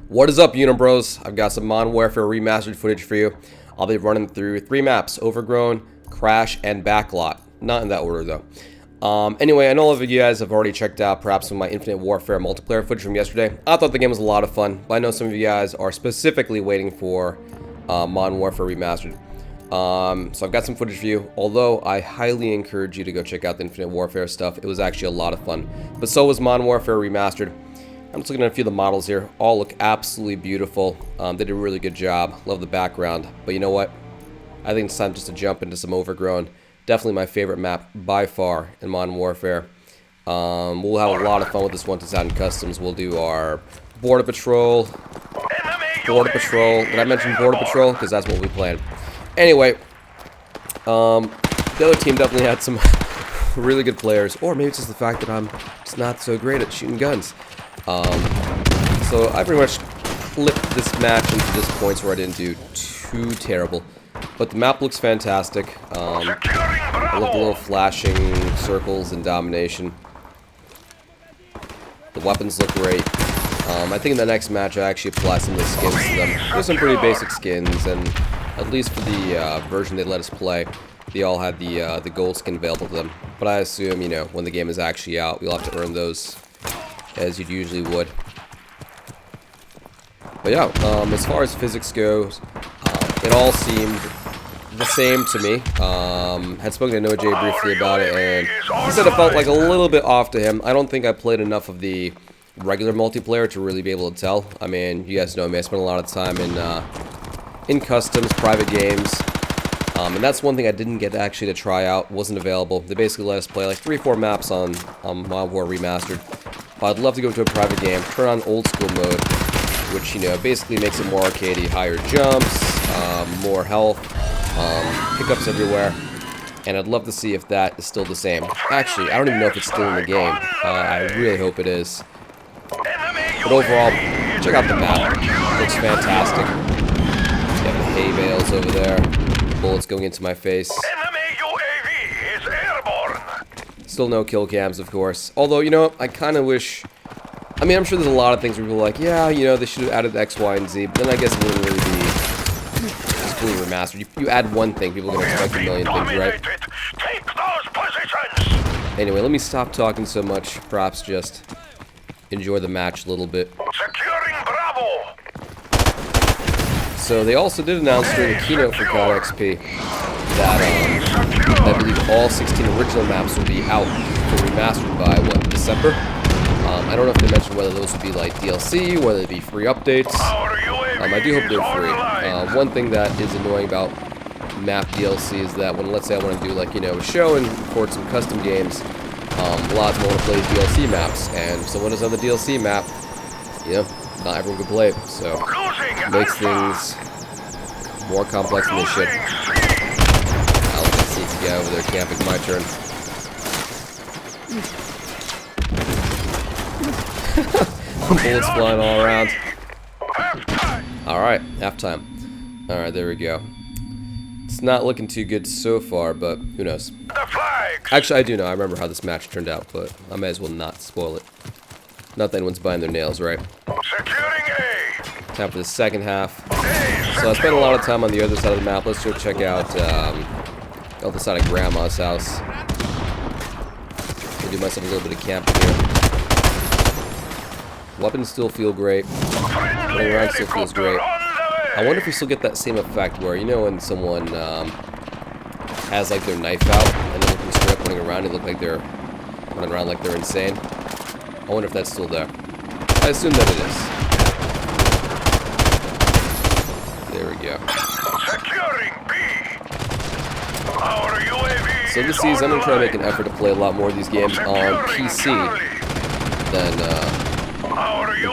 What is up, Unibros? I've got some Modern Warfare Remastered footage for you. I'll be running through 3 maps, Overgrown, Crash, and Backlot. Not in that order, though. Anyway, I know all of you guys have already checked out perhaps some of my Infinite Warfare multiplayer footage from yesterday. I thought the game was a lot of fun, but I know some of you guys are specifically waiting for Modern Warfare Remastered. So I've got some footage for you, although I highly encourage you to go check out the Infinite Warfare stuff. It was actually a lot of fun. But so was Modern Warfare Remastered. I'm just looking at a few of the models here. All look absolutely beautiful. They did a really good job. Love the background. But you know what? I think it's time just to jump into some Overgrown. Definitely my favorite map by far in Modern Warfare. We'll have a lot of fun with this one to sound customs. We'll do our Border Patrol. Border Patrol. Did I mention Border Patrol? Because that's what we planned. Anyway, the other team definitely had some really good players. Or maybe it's just the fact that I'm just not so great at shooting guns. So I pretty much flipped this match into this points where I didn't do too terrible. But the map looks fantastic. I love the little flashing circles and domination. The weapons look great. I think in the next match I actually apply some of the skins to them. There's some pretty basic skins, and at least for the version they let us play, they all had the gold skin available to them. But I assume, you know, when the game is actually out, you'll have to earn those as you usually would. But yeah, as far as physics goes, it all seemed the same to me. Had spoken to NoJ briefly about it, and he said it felt like a little bit off to him. I don't think I played enough of the regular multiplayer to really be able to tell. I mean, you guys know me, I spent a lot of time in customs, private games, and that's one thing I didn't get actually to try out. Wasn't available. They basically let us play like 3 or 4 maps on Modern Warfare Remastered. But I'd love to go to a private game, turn on old school mode, which, you know, basically makes it more arcadey, higher jumps, more health, pickups everywhere, and I'd love to see if that is still the same. Actually, I don't even know if it's still in the game. I really hope it is. But overall, check out the map. It looks fantastic. You have the hay bales over there, bullets going into my face. Still no kill cams, of course. Although, you know, I kind of wish... I mean, I'm sure there's a lot of things where people are like, yeah, you know, they should have added X, Y, and Z, but then I guess it wouldn't really be just fully remastered. You add one thing, people are going to expect a million things, right? Anyway, let me stop talking so much. Perhaps just enjoy the match a little bit. So they also did announce during the keynote for COD XP that I believe all 16 original maps will be out for remastered by, what, December? I don't know if they mentioned whether those would be like DLC, whether they'd be free updates. I do hope they're free. One thing that is annoying about map DLC is that when, let's say I want to do like, you know, a show and record some custom games, a lot of people want to play DLC maps, and if someone is on the DLC map, you know, not everyone can play it, so it makes things more complex than they should. I'll just need to get over there camping. My turn. Bullets flying all around. Alright, halftime. Alright, there we go. It's not looking too good so far, but who knows. Actually, I do know. I remember how this match turned out, but I may as well not spoil it. Not that anyone's buying their nails, right? Time for the second half. So I spent a lot of time on the other side of the map. Let's go check out the other side of Grandma's house. I'll do myself a little bit of camping here. Weapons still feel great. Running around still feels great. I wonder if we still get that same effect where, you know, when someone has like their knife out and they're looking straight up running around, they look like they're running around like they're insane. I wonder if that's still there. I assume that it is. There we go. So this season, I'm going to try to make an effort to play a lot more of these games on PC than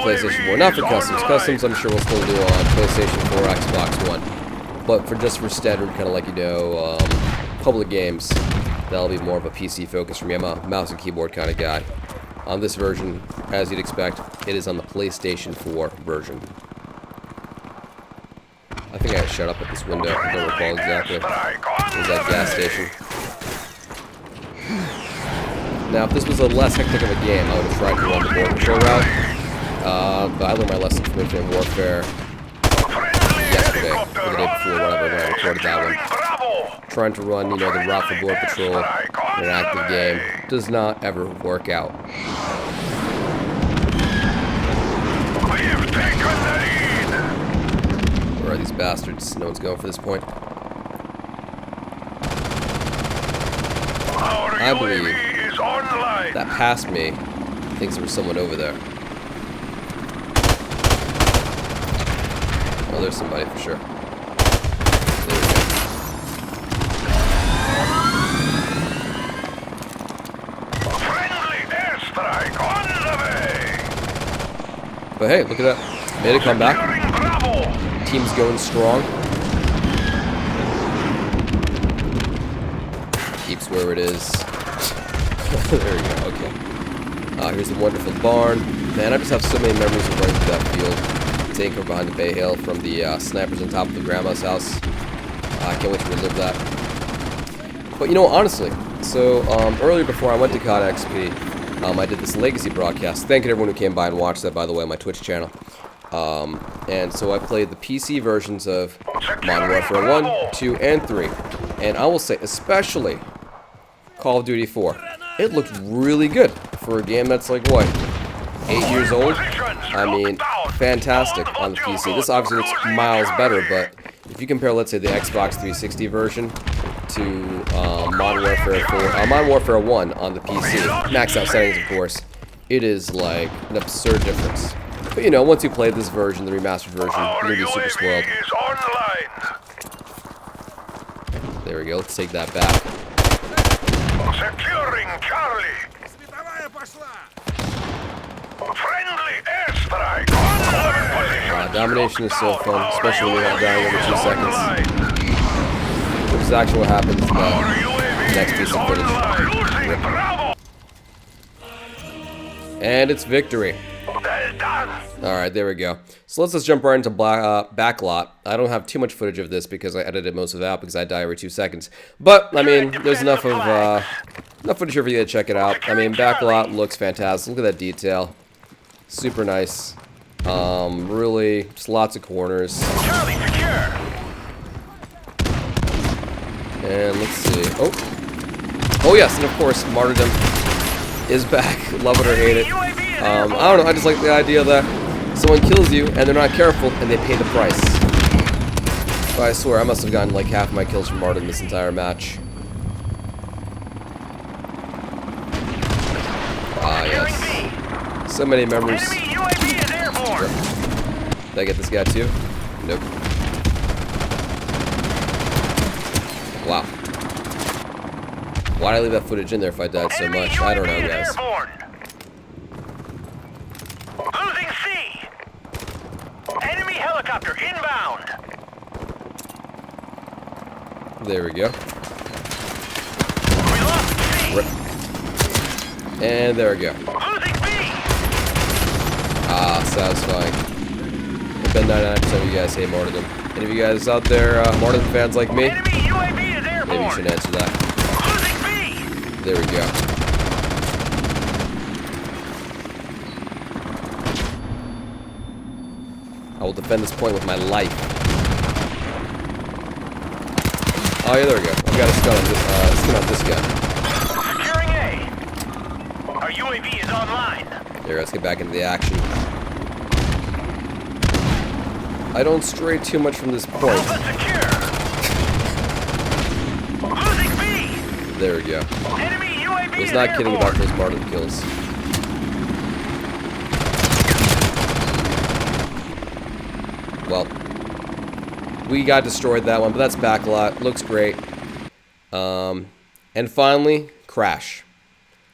PlayStation 4. Not for customs. Customs, I'm sure we'll still do on PlayStation 4 or Xbox One. But just for standard, kind of like, you know, public games, that'll be more of a PC focus for me. I'm a mouse and keyboard kind of guy. On this version, as you'd expect, it is on the PlayStation 4 version. I think I shut up at this window. I don't recall exactly. There's that gas station. Now, if this was a less hectic of a game, I would have tried to run the Border Patrol route. But I learned my lesson from Infinite Warfare yesterday, or the day before, whatever, when I recorded that one. Trying to run, you know, the route for board patrol in an active game does not ever work out. Where are these bastards? No one's going for this point. I believe that past me thinks there was someone over there. Oh, there's somebody for sure. There we go. But hey, look at that. Made a comeback. Team's going strong. Keeps where it is. There we go, okay. Here's the wonderful barn. Man, I just have so many memories of running through that field. Taking behind the Bay Hill from the snipers on top of the grandma's house. I can't wait to relive that. But you know, honestly, so earlier before I went to COD XP, I did this Legacy broadcast. Thank you to everyone who came by and watched that, by the way, on my Twitch channel. And so I played the PC versions of Modern Warfare 1, 2, and 3. And I will say, especially Call of Duty 4, it looked really good for a game that's like, what, 8 years old? I mean, fantastic on the PC. This obviously looks miles better, but if you compare, let's say, the Xbox 360 version to Modern Warfare 4, Modern Warfare 1 on the PC, maxed out settings, of course, it is like an absurd difference. But you know, once you play this version, the remastered version, you're gonna be super spoiled. There we go. Let's take that back. Securing Charlie. Friendly airstrike. Domination is so fun, especially when you're dying over 2 seconds. Which is actually what happens in the next piece of footage. And it's victory. Alright, there we go. So let's just jump right into Backlot. I don't have too much footage of this because I edited most of it out because I die every 2 seconds. But, I mean, there's enough footage here for you to check it out. I mean, Backlot looks fantastic. Look at that detail. Super nice. Really, just lots of corners. And let's see. Oh yes, and of course, Martyrdom is back. Love it or hate it. I don't know, I just like the idea that someone kills you and they're not careful and they pay the price. But I swear, I must have gotten like half my kills from Martyrdom this entire match. Ah, yes. So many memories. Did I get this guy too? Nope. Wow. Why'd I leave that footage in there if I died so much? I don't know, guys. Losing C. Enemy helicopter inbound. There we go. We lost C. And there we go. Losing B. Ah, satisfying. I bet 99% of you guys hate Martyrdom. Any of you guys out there, Martyrdom fans like me? Enemy UAV is airborne. Maybe you should answer that. Losing B. There we go. I will defend this point with my life. Oh yeah, there we go. I got a skin on this gun. Securing A. Our UAV is online. There, let's get back into the action. I don't stray too much from this point. Alpha secure. Losing B. There we go. Enemy UAV I was is not kidding airborne. about those Martyrdom kills. Well, we got destroyed that one, but that's Backlot. Looks great. And finally, Crash.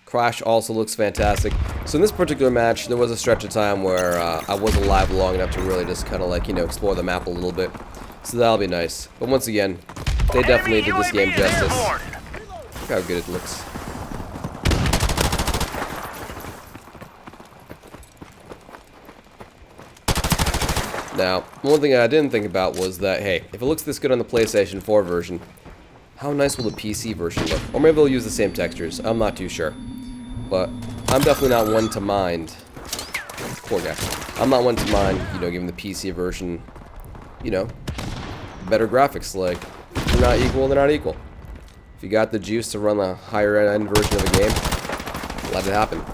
Crash also looks fantastic. So in this particular match, there was a stretch of time where I wasn't alive long enough to really just kind of like, you know, explore the map a little bit. So that'll be nice. But once again, they definitely did this game justice. Look how good it looks. Now, one thing I didn't think about was that, hey, if it looks this good on the PlayStation 4 version, how nice will the PC version look? Or maybe they'll use the same textures. I'm not too sure. But I'm definitely not one to mind. Poor guy. I'm not one to mind, you know, giving the PC version, you know, better graphics. Like, if they're not equal, they're not equal. If you got the juice to run the higher end version of a game, let it happen.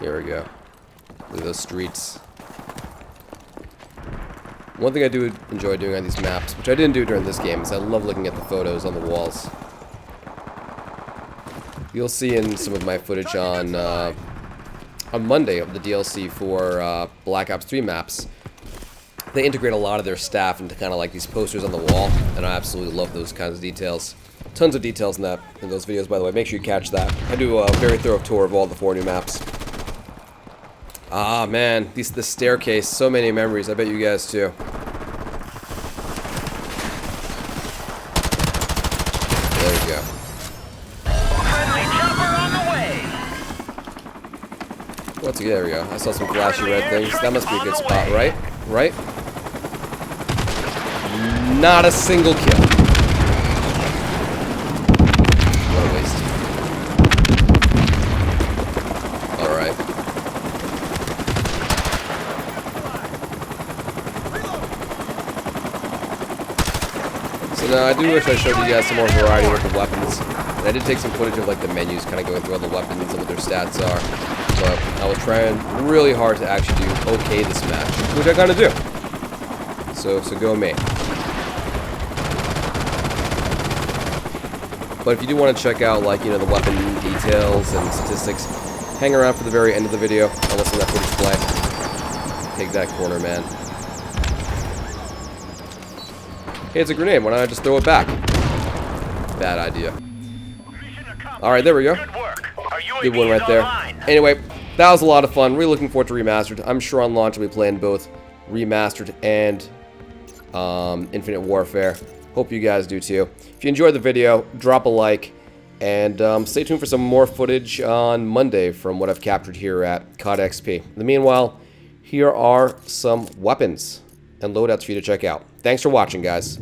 Here we go. Look at those streets. One thing I do enjoy doing on these maps, which I didn't do during this game, is I love looking at the photos on the walls. You'll see in some of my footage on Monday of the DLC for Black Ops 3 maps, they integrate a lot of their staff into kind of like these posters on the wall, and I absolutely love those kinds of details. Tons of details in those videos, by the way. Make sure you catch that. I do a very thorough tour of all the 4 new maps. Ah, man, this staircase, so many memories. I bet you guys too. There we go. Friendly chopper on the way. What's there we go. I saw some flashy red things. That must be a good spot, right? Right? Not a single kill. What a waste. Alright. So now I do wish I showed you guys some more variety with the weapons. And I did take some footage of like the menus, kind of going through all the weapons and what their stats are. But I was trying really hard to actually do okay this match, which I kind of do. So go me. But if you do want to check out, like, you know, the weapon details and statistics, hang around for the very end of the video. I'll listen to that footage play. Take that corner, man. Hey, it's a grenade. Why don't I just throw it back? Bad idea. Alright, there we go. Good one right there. Anyway, that was a lot of fun. Really looking forward to Remastered. I'm sure on launch I'll be playing both Remastered and Infinite Warfare. Hope you guys do too. If you enjoyed the video, drop a like, and stay tuned for some more footage on Monday from what I've captured here at COD XP. In the meanwhile, here are some weapons and loadouts for you to check out. Thanks for watching, guys.